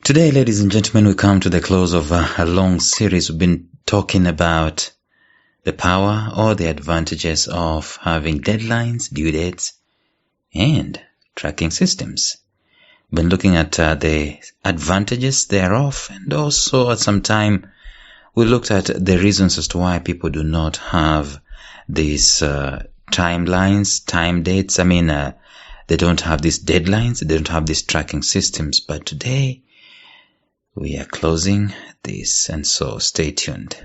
Today, ladies and gentlemen, we come to the close of a long series. We've been talking about the power or the advantages of having deadlines, due dates, and tracking systems. We've been looking at the advantages thereof, and also at some time we looked at the reasons as to why people do not have these timelines, time dates. They don't have these deadlines, they don't have these tracking systems. But today, we are closing this, and so stay tuned.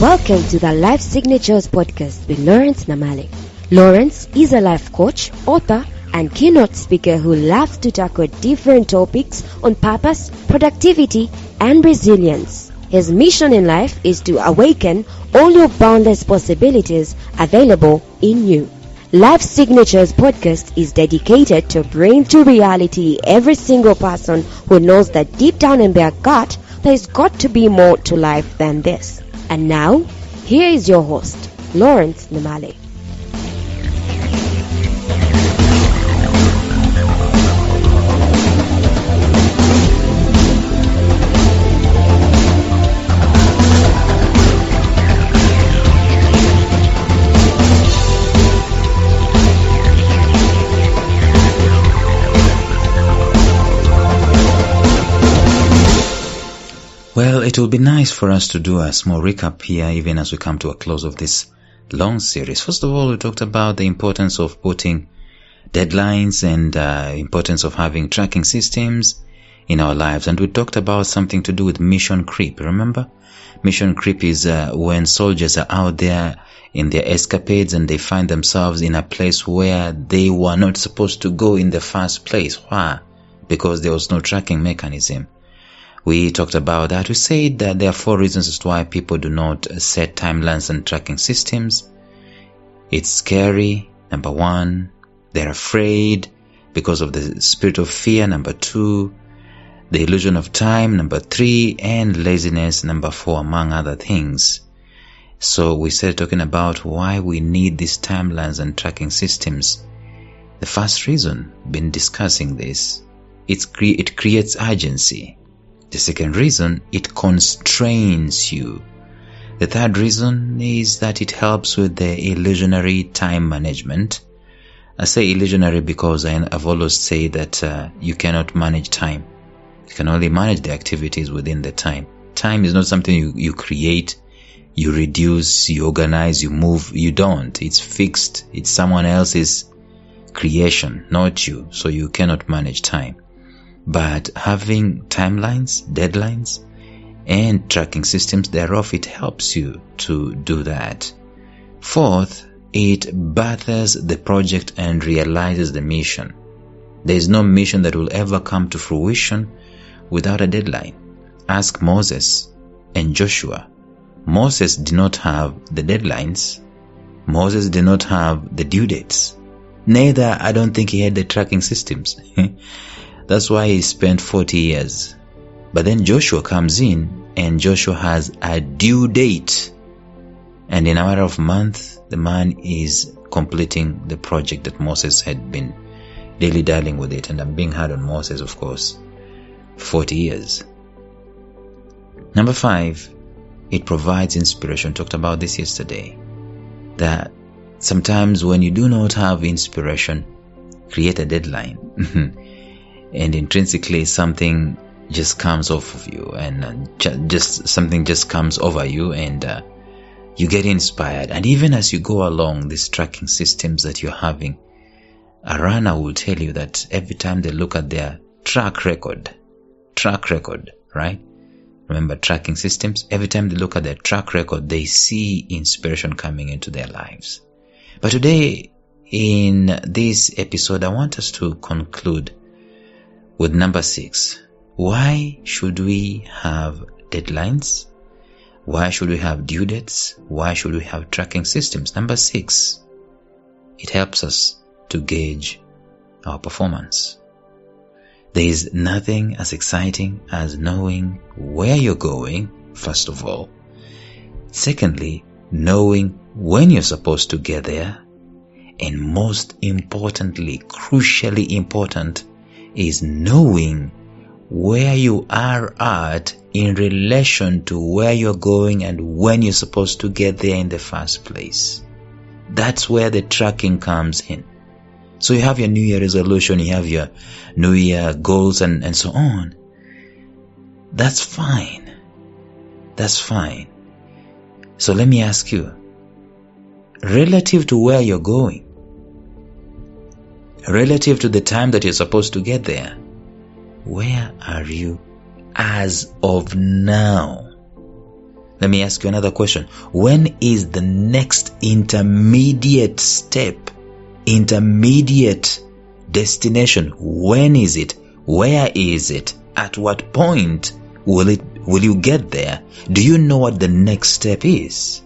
Welcome to the Life Signatures podcast with Lawrence Namale. Lawrence is a life coach, author, and keynote speaker who loves to tackle different topics on purpose, productivity, and resilience. His mission in life is to awaken all your boundless possibilities available in you. Life Signatures podcast is dedicated to bring to reality every single person who knows that deep down in their gut, there's got to be more to life than this. And now, here is your host, Lawrence Namale. Well, it will be nice for us to do a small recap here, even as we come to a close of this long series. First of all, we talked about the importance of putting deadlines and importance of having tracking systems in our lives. And we talked about something to do with mission creep. Remember? Mission creep is when soldiers are out there in their escapades and they find themselves in a place where they were not supposed to go in the first place. Why? Because there was no tracking mechanism. We talked about that. We said that there are 4 reasons as to why people do not set timelines and tracking systems. It's scary, number 1. They're afraid because of the spirit of fear, number 2. The illusion of time, number 3. And laziness, number 4, among other things. So we started talking about why we need these timelines and tracking systems. The first reason, been discussing this, it creates urgency. The second reason, it constrains you. The third reason is that it helps with the illusionary time management. I say illusionary because I've always said that you cannot manage time. You can only manage the activities within the time. Time is not something you create, you reduce, you organize, you move. You don't. It's fixed. It's someone else's creation, not you. So you cannot manage time. But having timelines, deadlines, and tracking systems thereof, it helps you to do that. Fourth, it births the project and realizes the mission. There is no mission that will ever come to fruition without a deadline. Ask Moses and Joshua. Moses did not have the deadlines. Moses did not have the due dates. Neither, I don't think he had the tracking systems. That's why he spent 40 years. But then Joshua comes in, and Joshua has a due date. And in a matter of months, the man is completing the project that Moses had been dilly-dallying with it. And I'm being hard on Moses, of course. 40 years. Number 5, it provides inspiration. Talked about this yesterday. That sometimes when you do not have inspiration, create a deadline. And intrinsically something just comes off of you, and something just comes over you, and you get inspired. And even as you go along these tracking systems that you're having, a runner will tell you that every time they look at their track record, right? Remember tracking systems? Every time they look at their track record, they see inspiration coming into their lives. But today, in this episode, I want us to conclude with number 6. Why should we have deadlines? Why should we have due dates? Why should we have tracking systems? Number 6, it helps us to gauge our performance. There is nothing as exciting as knowing where you're going, first of all. Secondly, knowing when you're supposed to get there. And most importantly, crucially important, is knowing where you are at in relation to where you're going and when you're supposed to get there in the first place. That's where the tracking comes in. So you have your New Year resolution, you have your New Year goals and so on. That's fine. That's fine. So let me ask you, relative to where you're going, relative to the time that you're supposed to get there, where are you as of now? Let me ask you another question. When is the next intermediate step, intermediate destination? When is it? Where is it? At what point will you get there? Do you know what the next step is?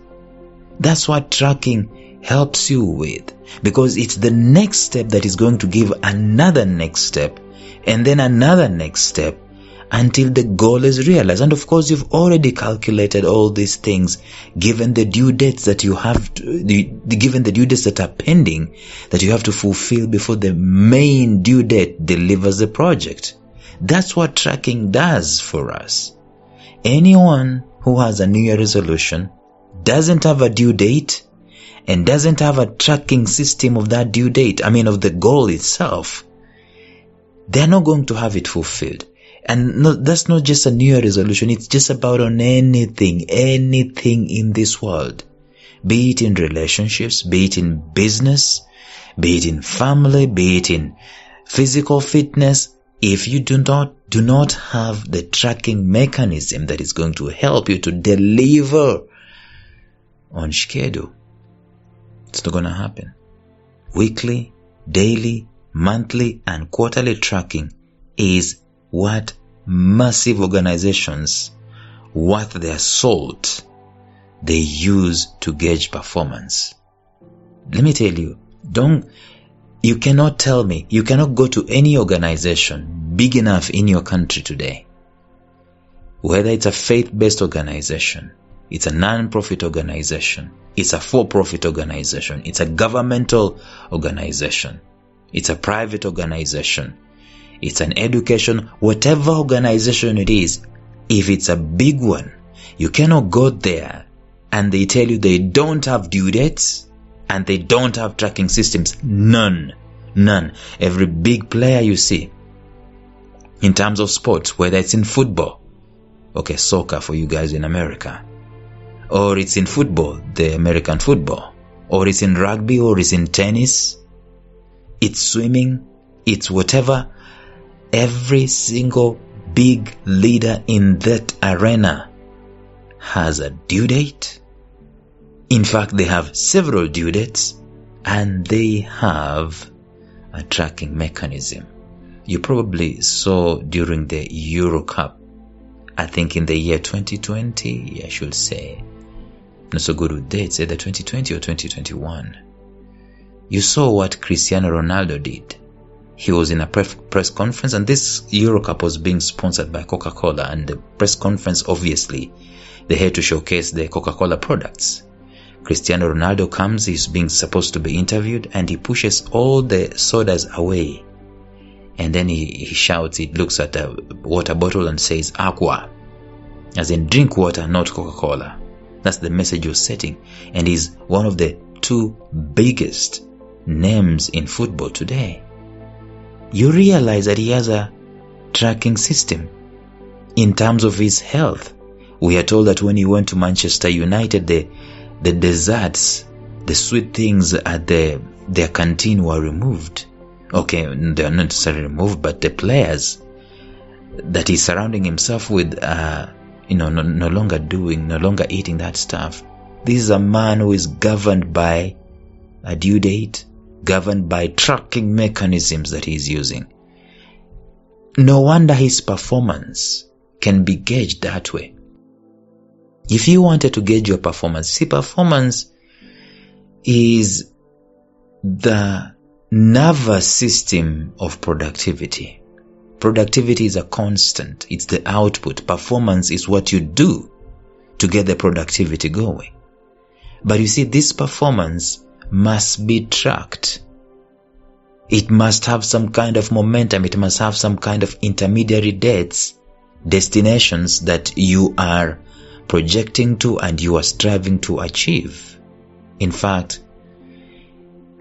That's what tracking helps you with, because it's the next step that is going to give another next step and then another next step until the goal is realized. And of course, you've already calculated all these things given the due dates that you have given the due dates that are pending that you have to fulfill before the main due date delivers the project. That's what tracking does for us. Anyone who has a New Year resolution doesn't have a due date and doesn't have a tracking system of that due date, of the goal itself, they're not going to have it fulfilled. And no, that's not just a New Year resolution. It's just about on anything in this world. Be it in relationships, be it in business, be it in family, be it in physical fitness. If you do not have the tracking mechanism that is going to help you to deliver on schedule, it's not going to happen. Weekly, daily, monthly, and quarterly tracking is what massive organizations worth their salt they use to gauge performance. Let me tell you, you cannot tell me, you cannot go to any organization big enough in your country today, whether it's a faith-based organization, it's a non-profit organization, it's a for-profit organization, it's a governmental organization, it's a private organization, it's an education, whatever organization it is, if it's a big one, you cannot go there and they tell you they don't have due dates and they don't have tracking systems. None. Every big player you see in terms of sports, whether it's in football, soccer for you guys in America, or it's in football, the American football, or it's in rugby, or it's in tennis, it's swimming, it's whatever. Every single big leader in that arena has a due date. In fact, they have several due dates and they have a tracking mechanism. You probably saw during the Euro Cup, I think in the year 2020, I should say, not so good with dates, either 2020 or 2021. You saw what Cristiano Ronaldo did. He was in a press conference, and this Euro Cup was being sponsored by Coca-Cola, and the press conference, obviously, they had to showcase the Coca-Cola products. Cristiano Ronaldo comes, he's supposed to be interviewed, and he pushes all the sodas away. And then he shouts, he looks at a water bottle and says, "Aqua," as in drink water, not Coca-Cola. That's the message you're setting. And he's one of the two biggest names in football today. You realize that he has a tracking system in terms of his health. We are told that when he went to Manchester United, the desserts, the sweet things at their canteen were removed. Okay, they're not necessarily removed, but the players that he's surrounding himself with, no longer eating that stuff. This is a man who is governed by a due date, governed by tracking mechanisms that he's using. No wonder his performance can be gauged that way. If you wanted to gauge your performance, performance is the nervous system of productivity. Productivity is a constant. It's the output. Performance is what you do to get the productivity going. But you see, this performance must be tracked. It must have some kind of momentum. It must have some kind of intermediary dates, destinations that you are projecting to and you are striving to achieve. In fact,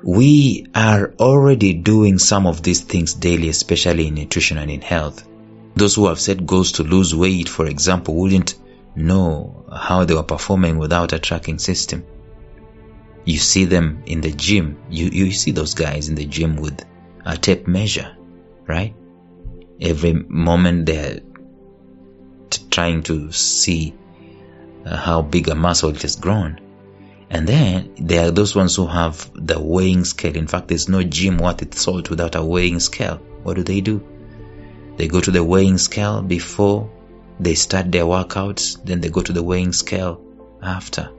we are already doing some of these things daily, especially in nutrition and in health. Those who have set goals to lose weight, for example, wouldn't know how they were performing without a tracking system. You see them in the gym. You see those guys in the gym with a tape measure, right? Every moment they're trying to see how big a muscle it has grown. And then there are those ones who have the weighing scale. In fact, there's no gym worth its salt without a weighing scale. What do? They go to the weighing scale before they start their workouts. Then they go to the weighing scale after.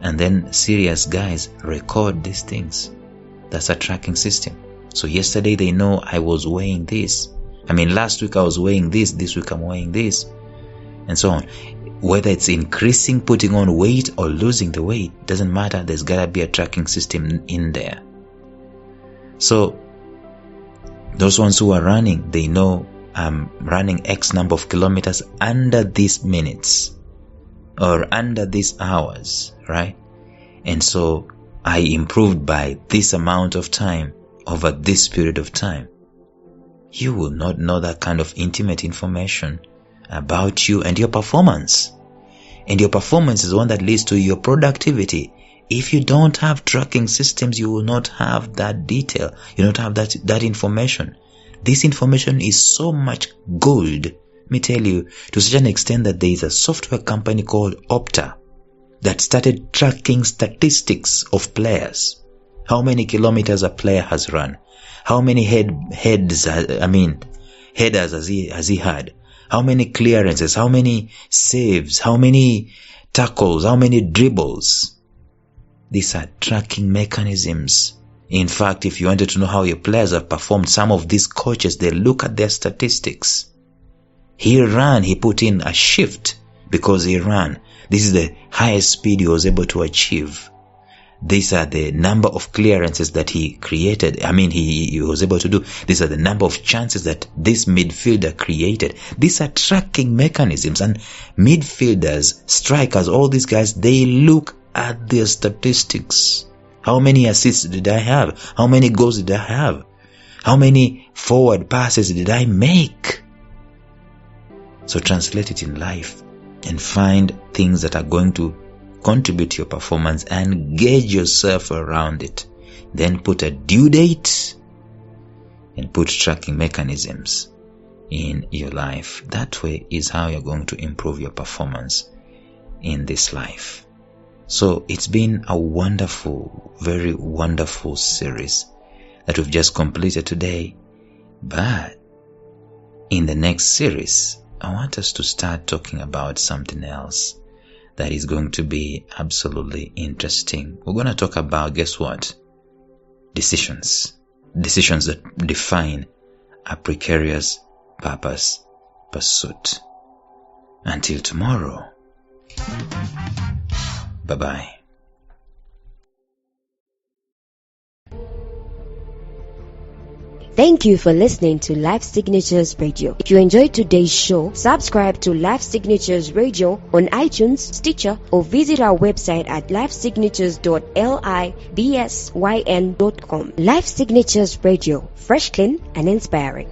And then serious guys record these things. That's a tracking system. So yesterday they know I was weighing this. Last week I was weighing this week I'm weighing this. And so on. Whether it's increasing, putting on weight, or losing the weight, doesn't matter. There's gotta be a tracking system in there. So those ones who are running, they know I'm running X number of kilometers under these minutes or under these hours, right? And so I improved by this amount of time over this period of time. You will not know that kind of intimate information about you and your performance. And your performance is the one that leads to your productivity. If you don't have tracking systems, you will not have that detail. You don't have that information. This information is so much gold, let me tell you, to such an extent that there is a software company called Opta that started tracking statistics of players. How many kilometers a player has run? How many headers has he had? How many clearances? How many saves? How many tackles? How many dribbles? These are tracking mechanisms. In fact, if you wanted to know how your players have performed, some of these coaches, they look at their statistics. He ran, he put in a shift because he ran. This is the highest speed he was able to achieve. These are the number of clearances that he created. He was able to do. These are the number of chances that this midfielder created. These are tracking mechanisms. And midfielders, strikers, all these guys, they look at their statistics. How many assists did I have? How many goals did I have? How many forward passes did I make? So translate it in life and find things that are going to contribute to your performance and gauge yourself around it. Then put a due date and put tracking mechanisms in your life. That way is how you're going to improve your performance in this life. So it's been a wonderful, very wonderful series that we've just completed today. But in the next series, I want us to start talking about something else that is going to be absolutely interesting. We're going to talk about, guess what? Decisions. Decisions that define a precarious purpose pursuit. Until tomorrow. Bye-bye. Thank you for listening to Life Signatures Radio. If you enjoyed today's show, subscribe to Life Signatures Radio on iTunes, Stitcher, or visit our website at lifesignatures.libsyn.com. Life Signatures Radio, fresh, clean, and inspiring.